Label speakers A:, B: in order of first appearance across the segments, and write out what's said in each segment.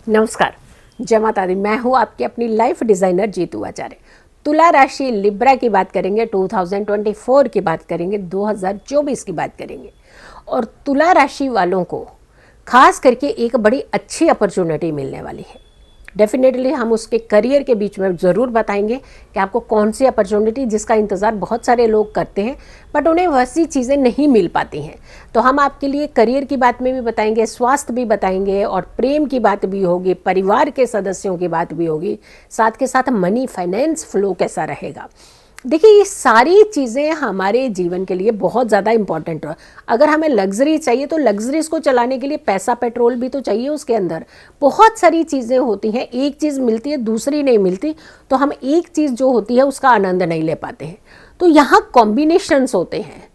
A: नमस्कार, जय माता दी। मैं हूँ आपकी अपनी लाइफ डिज़ाइनर जीतू आचार्य। तुला राशि लिब्रा की बात करेंगे, 2024 की बात करेंगे, 2024 की बात करेंगे। और तुला राशि वालों को खास करके एक बड़ी अच्छी अपॉर्चुनिटी मिलने वाली है। डेफिनेटली हम उसके करियर के बीच में ज़रूर बताएंगे कि आपको कौन सी अपॉर्चुनिटी, जिसका इंतज़ार बहुत सारे लोग करते हैं बट उन्हें वैसी चीज़ें नहीं मिल पाती हैं। तो हम आपके लिए करियर की बात में भी बताएंगे, स्वास्थ्य भी बताएंगे और प्रेम की बात भी होगी, परिवार के सदस्यों की बात भी होगी, साथ के साथ मनी फाइनेंस फ्लो कैसा रहेगा। देखिए, ये सारी चीज़ें हमारे जीवन के लिए बहुत ज़्यादा इम्पॉर्टेंट है। अगर हमें लग्जरी चाहिए तो लग्जरीज को चलाने के लिए पैसा, पेट्रोल भी तो चाहिए। उसके अंदर बहुत सारी चीज़ें होती हैं, एक चीज़ मिलती है दूसरी नहीं मिलती, तो हम एक चीज़ जो होती है उसका आनंद नहीं ले पाते हैं। तो यहाँ कॉम्बिनेशंस होते हैं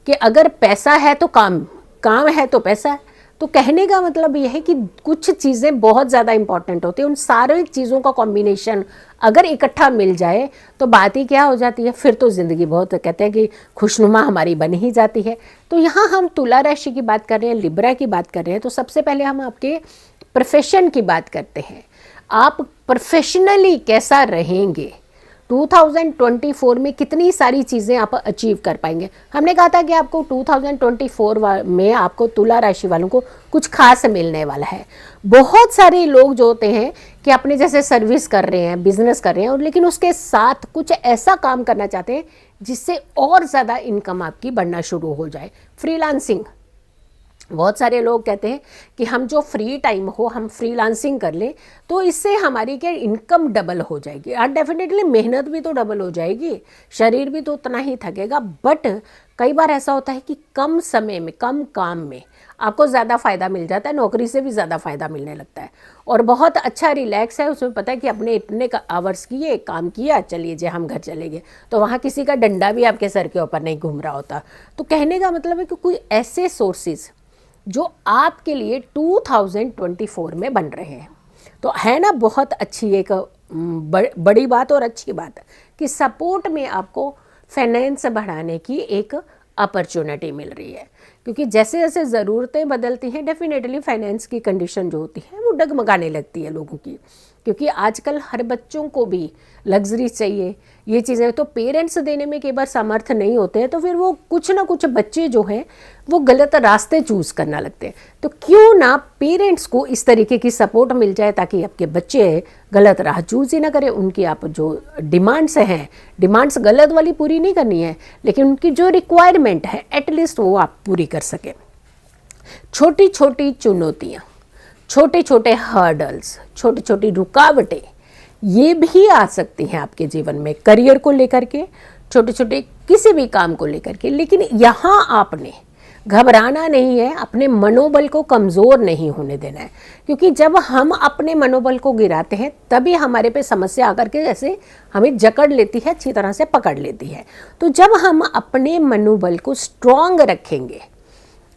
A: कि अगर पैसा है तो काम, काम है तो पैसा है। तो कहने का मतलब यह है कि कुछ चीज़ें बहुत ज़्यादा इंपॉर्टेंट होती हैं, उन सारी चीज़ों का कॉम्बिनेशन अगर इकट्ठा मिल जाए तो बात ही क्या हो जाती है, फिर तो ज़िंदगी बहुत, कहते हैं कि खुशनुमा हमारी बन ही जाती है। तो यहाँ हम तुला राशि की बात कर रहे हैं, लिब्रा की बात कर रहे हैं। तो सबसे पहले हम आपके प्रोफेशन की बात करते हैं। आप प्रोफेशनली कैसा रहेंगे, 2024 में कितनी सारी चीज़ें आप अचीव कर पाएंगे। हमने कहा था कि आपको 2024 में आपको तुला राशि वालों को कुछ खास मिलने वाला है। बहुत सारे लोग जो होते हैं कि अपने जैसे सर्विस कर रहे हैं, बिजनेस कर रहे हैं, और लेकिन उसके साथ कुछ ऐसा काम करना चाहते हैं जिससे और ज़्यादा इनकम आपकी बढ़ना शुरू हो जाए। फ्रीलांसिंग, बहुत सारे लोग कहते हैं कि हम जो फ्री टाइम हो हम फ्रीलांसिंग कर लें तो इससे हमारी क्या इनकम डबल हो जाएगी। और डेफिनेटली मेहनत भी तो डबल हो जाएगी, शरीर भी तो उतना ही थकेगा। बट कई बार ऐसा होता है कि कम समय में, कम काम में आपको ज़्यादा फ़ायदा मिल जाता है, नौकरी से भी ज़्यादा फ़ायदा मिलने लगता है और बहुत अच्छा रिलैक्स है। उसमें पता है कि अपने इतने का आवर्स किए, काम किया, चलिए जी हम घर चले गए, तो वहाँ किसी का डंडा भी आपके सर के ऊपर नहीं घूम रहा होता। तो कहने का मतलब है कि कोई ऐसे सोर्सेज जो आपके लिए 2024 में बन रहे हैं, तो है ना बहुत अच्छी एक बड़ी बात और अच्छी बात कि सपोर्ट में आपको फाइनेंस बढ़ाने की एक अपॉर्चुनिटी मिल रही है। क्योंकि जैसे जैसे ज़रूरतें बदलती हैं डेफिनेटली फाइनेंस की कंडीशन जो होती है वो डगमगाने लगती है लोगों की। क्योंकि आजकल हर बच्चों को भी लग्जरी चाहिए, ये चीज़ें तो पेरेंट्स देने में कई बार समर्थ नहीं होते हैं, तो फिर वो कुछ ना कुछ बच्चे जो हैं वो गलत रास्ते चूज़ करना लगते हैं। तो क्यों ना पेरेंट्स को इस तरीके की सपोर्ट मिल जाए ताकि आपके बच्चे गलत राह चूज़ ही ना करें। उनकी आप जो डिमांड्स हैं, डिमांड्स गलत वाली पूरी नहीं करनी है, लेकिन उनकी जो रिक्वायरमेंट है एटलीस्ट वो आप पूरी कर सकें। छोटी छोटी चुनौतियाँ, छोटे छोटे हर्डल्स, छोटी छोटी रुकावटें ये भी आ सकती हैं आपके जीवन में, करियर को लेकर के, छोटे छोटे किसी भी काम को लेकर के। लेकिन यहाँ आपने घबराना नहीं है, अपने मनोबल को कमज़ोर नहीं होने देना है। क्योंकि जब हम अपने मनोबल को गिराते हैं तभी हमारे पे समस्या आकर के जैसे हमें जकड़ लेती है, अच्छी तरह से पकड़ लेती है। तो जब हम अपने मनोबल को स्ट्रॉन्ग रखेंगे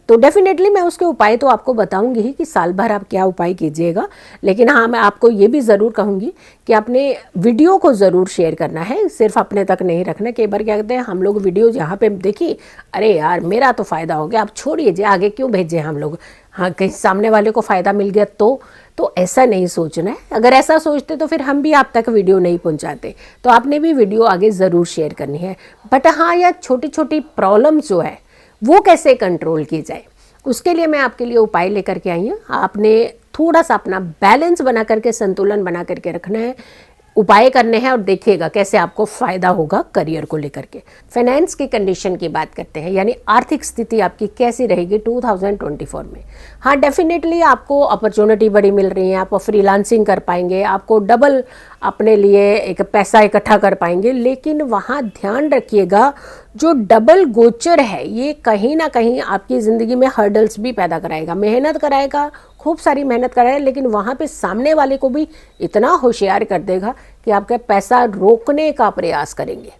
A: तो डेफिनेटली मैं उसके उपाय तो आपको बताऊंगी ही कि साल भर आप क्या उपाय कीजिएगा। लेकिन हाँ, मैं आपको ये भी ज़रूर कहूँगी कि आपने वीडियो को ज़रूर शेयर करना है, सिर्फ अपने तक नहीं रखना। कई बार क्या कहते हैं हम लोग वीडियो यहाँ पे देखी, अरे यार मेरा तो फ़ायदा हो गया, आप छोड़िए जी, आगे क्यों भेजें हम लोग, हाँ कहीं सामने वाले को फ़ायदा मिल गया तो ऐसा नहीं सोचना है। अगर ऐसा सोचते तो फिर हम भी आप तक वीडियो नहीं पहुँचाते। तो आपने भी वीडियो आगे ज़रूर शेयर करनी है। बट हाँ, यह छोटी छोटी प्रॉब्लम्स जो है वो कैसे कंट्रोल की जाए, उसके लिए मैं आपके लिए उपाय लेकर के आई हूँ। आपने थोड़ा सा अपना बैलेंस बना करके, संतुलन बना करके रखना है, उपाय करने हैं और देखिएगा कैसे आपको फ़ायदा होगा करियर को लेकर के। फाइनेंस की कंडीशन की बात करते हैं, यानी आर्थिक स्थिति आपकी कैसी रहेगी 2024 में। हाँ, डेफिनेटली आपको अपॉर्चुनिटी बड़ी मिल रही है, आप फ्रीलांसिंग कर पाएंगे, आपको डबल अपने लिए एक पैसा इकट्ठा कर पाएंगे। लेकिन वहाँ ध्यान रखिएगा, जो डबल गोचर है ये कहीं ना कहीं आपकी ज़िंदगी में हर्डल्स भी पैदा कराएगा, मेहनत कराएगा, खूब सारी मेहनत कराएगा, लेकिन वहाँ पे सामने वाले को भी इतना होशियार कर देगा कि आपका पैसा रोकने का प्रयास करेंगे।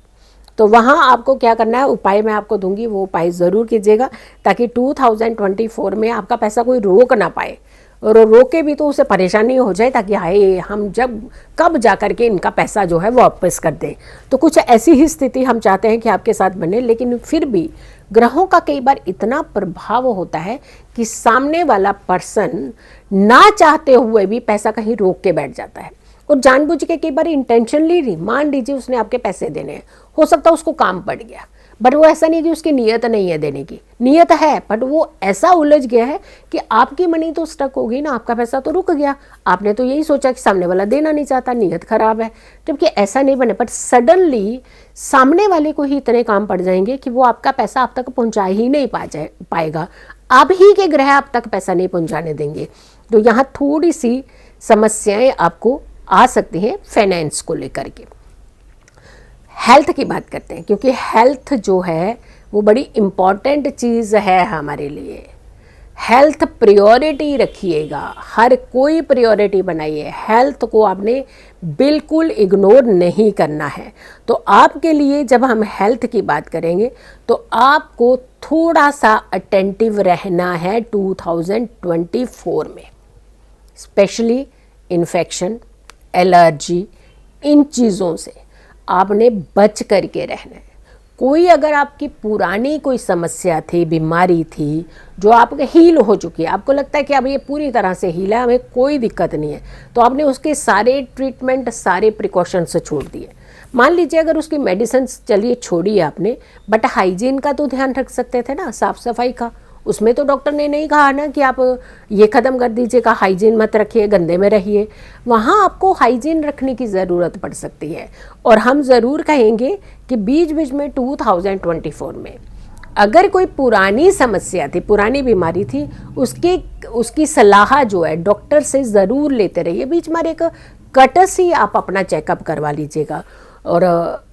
A: तो वहाँ आपको क्या करना है, उपाय मैं आपको दूंगी, वो उपाय ज़रूर कीजिएगा ताकि 2024 में आपका पैसा कोई रोक ना पाए। और रोके भी तो उसे परेशानी हो जाए, ताकि हाय हम जब कब जा कर के इनका पैसा जो है वो वापस कर दें। तो कुछ ऐसी ही स्थिति हम चाहते हैं कि आपके साथ बने, लेकिन फिर भी ग्रहों का कई बार इतना प्रभाव होता है कि सामने वाला पर्सन ना चाहते हुए भी पैसा कहीं रोक के बैठ जाता है, और जानबूझ के कई बार इंटेंशनली नहीं। मान लीजिए उसने आपके पैसे देने हैं, हो सकता है उसको काम पड़ गया, बट वो ऐसा नहीं कि उसकी नीयत नहीं है देने की, नीयत है, बट वो ऐसा उलझ गया है कि आपकी मनी तो स्टक हो गई ना, आपका पैसा तो रुक गया। आपने तो यही सोचा कि सामने वाला देना नहीं चाहता, नीयत खराब है, जबकि ऐसा नहीं बने। बट सडनली सामने वाले को ही इतने काम पड़ जाएंगे कि वो आपका पैसा आप तक पहुंचा ही नहीं पाएगा, आप ही के ग्रह आप तक पैसा नहीं पहुंचाने देंगे। तो यहाँ थोड़ी सी समस्याएं आपको आ सकती हैं फाइनेंस को लेकर के। हेल्थ की बात करते हैं, क्योंकि हेल्थ जो है वो बड़ी इम्पॉर्टेंट चीज़ है हमारे लिए। हेल्थ प्रायोरिटी रखिएगा, हर कोई प्रायोरिटी बनाइए, हेल्थ को आपने बिल्कुल इग्नोर नहीं करना है। तो आपके लिए जब हम हेल्थ की बात करेंगे तो आपको थोड़ा सा अटेंटिव रहना है 2024 में, स्पेशली इन्फेक्शन, एलर्जी, इन चीज़ों से आपने बच करके रहना है। कोई अगर आपकी पुरानी कोई समस्या थी, बीमारी थी जो आपके हील हो चुकी है, आपको लगता है कि अब ये पूरी तरह से हील है, हमें कोई दिक्कत नहीं है, तो आपने उसके सारे ट्रीटमेंट, सारे प्रिकॉशंस छोड़ दिए। मान लीजिए अगर उसकी मेडिसिन चलिए छोड़ी आपने, बट हाइजीन का तो ध्यान रख सकते थे ना, साफ सफाई का। उसमें तो डॉक्टर ने नहीं कहा ना कि आप ये ख़त्म कर दीजिएगा, हाइजीन मत रखिए, गंदे में रहिए। वहाँ आपको हाइजीन रखने की ज़रूरत पड़ सकती है। और हम ज़रूर कहेंगे कि बीच बीच में 2024 में अगर कोई पुरानी समस्या थी, पुरानी बीमारी थी, उसकी सलाह जो है डॉक्टर से ज़रूर लेते रहिए। बीच में एक कटसी आप अपना चेकअप करवा लीजिएगा, और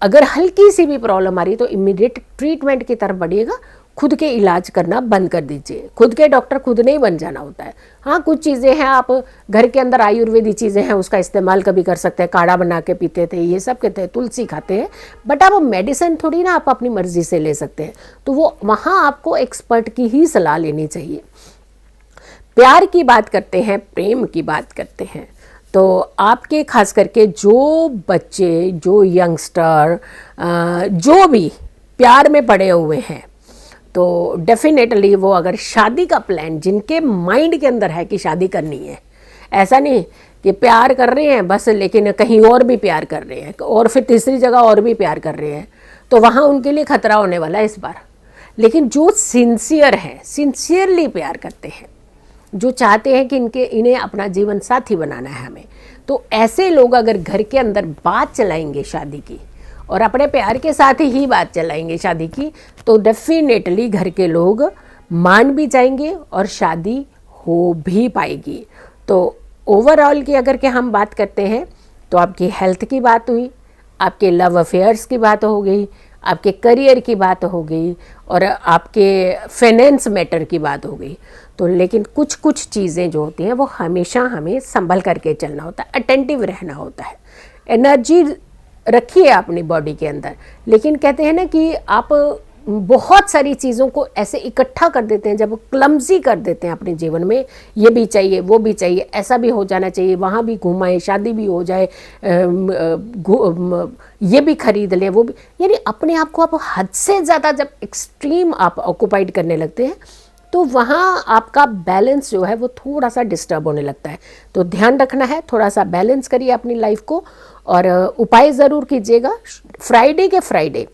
A: अगर हल्की सी भी प्रॉब्लम आ रही है तो इमीडिएट ट्रीटमेंट की तरफ बढ़िएगा। खुद के इलाज करना बंद कर दीजिए। खुद के डॉक्टर खुद नहीं बन जाना होता है। हाँ, कुछ चीज़ें हैं, आप घर के अंदर आयुर्वेदिक चीज़ें हैं, उसका इस्तेमाल कभी कर सकते हैं, काढ़ा बना के पीते थे, ये सब कहते हैं, तुलसी खाते हैं, बट आप मेडिसिन थोड़ी ना आप अपनी मर्जी से ले सकते हैं। तो वो वहाँ आपको एक्सपर्ट की ही सलाह लेनी चाहिए। प्यार की बात करते हैं, प्रेम की बात करते हैं, तो आपके खास करके जो बच्चे, जो यंगस्टर, जो भी प्यार में पड़े हुए हैं, तो डेफिनेटली वो अगर शादी का प्लान, जिनके माइंड के अंदर है कि शादी करनी है, ऐसा नहीं कि प्यार कर रहे हैं बस, लेकिन कहीं और भी प्यार कर रहे हैं, और फिर तीसरी जगह और भी प्यार कर रहे हैं, तो वहाँ उनके लिए खतरा होने वाला है इस बार। लेकिन जो सिंसियर है, सिंसियरली प्यार करते हैं, जो चाहते हैं कि इन्हें अपना जीवन साथी बनाना है हमें, तो ऐसे लोग अगर घर के अंदर बात चलाएंगे शादी की, और अपने प्यार के साथ ही बात चलाएंगे शादी की, तो डेफिनेटली घर के लोग मान भी जाएंगे और शादी हो भी पाएगी। तो ओवरऑल की अगर के हम बात करते हैं तो आपकी हेल्थ की बात हुई, आपके लव अफेयर्स की बात हो गई, आपके करियर की बात हो गई, और आपके फाइनेंस मैटर की बात हो गई। तो लेकिन कुछ कुछ चीज़ें जो होती हैं वो हमेशा हमें संभल करके चलना होता है, अटेंटिव रहना होता है। एनर्जी रखिए अपनी बॉडी के अंदर, लेकिन कहते हैं ना कि आप बहुत सारी चीज़ों को ऐसे इकट्ठा कर देते हैं, जब क्लमजी कर देते हैं अपने जीवन में, ये भी चाहिए, वो भी चाहिए, ऐसा भी हो जाना चाहिए, वहाँ भी घुमाए, शादी भी हो जाए, ये भी खरीद लें, वो भी, यानी अपने आप को आप हद से ज़्यादा जब एक्सट्रीम आप ऑक्यूपाइड करने लगते हैं, तो वहाँ आपका बैलेंस जो है वो थोड़ा सा डिस्टर्ब होने लगता है। तो ध्यान रखना है, थोड़ा सा बैलेंस करिए अपनी लाइफ को, और उपाय ज़रूर कीजिएगा। फ्राइडे के फ्राइडे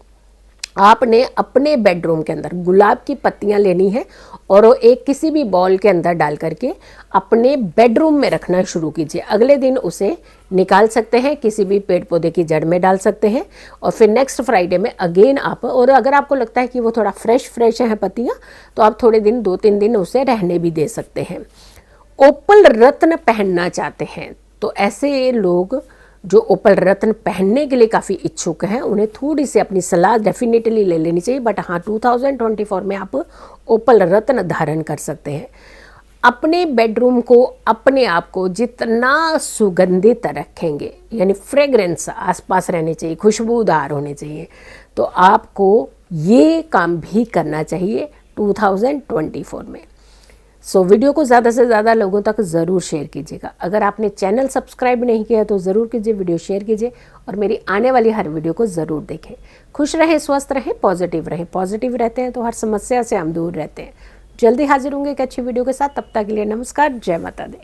A: आपने अपने बेडरूम के अंदर गुलाब की पत्तियां लेनी है, और वो एक किसी भी बॉल के अंदर डाल करके अपने बेडरूम में रखना शुरू कीजिए। अगले दिन उसे निकाल सकते हैं, किसी भी पेड़ पौधे की जड़ में डाल सकते हैं, और फिर नेक्स्ट फ्राइडे में अगेन आप, और अगर आपको लगता है कि वो थोड़ा फ्रेश हैं पत्तियां, तो आप थोड़े दिन, 2-3 दिन उसे रहने भी दे सकते हैं। ओपल रत्न पहनना चाहते हैं, तो ऐसे लोग जो ओपल रत्न पहनने के लिए काफ़ी इच्छुक हैं, उन्हें थोड़ी सी अपनी सलाह डेफिनेटली ले लेनी चाहिए। बट हाँ, 2024 में आप ओपल रत्न धारण कर सकते हैं। अपने बेडरूम को, अपने आप को जितना सुगंधित रखेंगे, यानी फ्रेग्रेंस आसपास रहनी चाहिए, खुशबूदार होने चाहिए, तो आपको ये काम भी करना चाहिए 2024 में। सो वीडियो को ज़्यादा से ज़्यादा लोगों तक ज़रूर शेयर कीजिएगा। अगर आपने चैनल सब्सक्राइब नहीं किया तो ज़रूर कीजिए, वीडियो शेयर कीजिए और मेरी आने वाली हर वीडियो को ज़रूर देखें। खुश रहें, स्वस्थ रहें, पॉजिटिव रहें। पॉजिटिव रहते हैं तो हर समस्या से हम दूर रहते हैं। जल्दी हाजिर होंगे एक अच्छी वीडियो के साथ। तब तक के लिए नमस्कार, जय माता दी।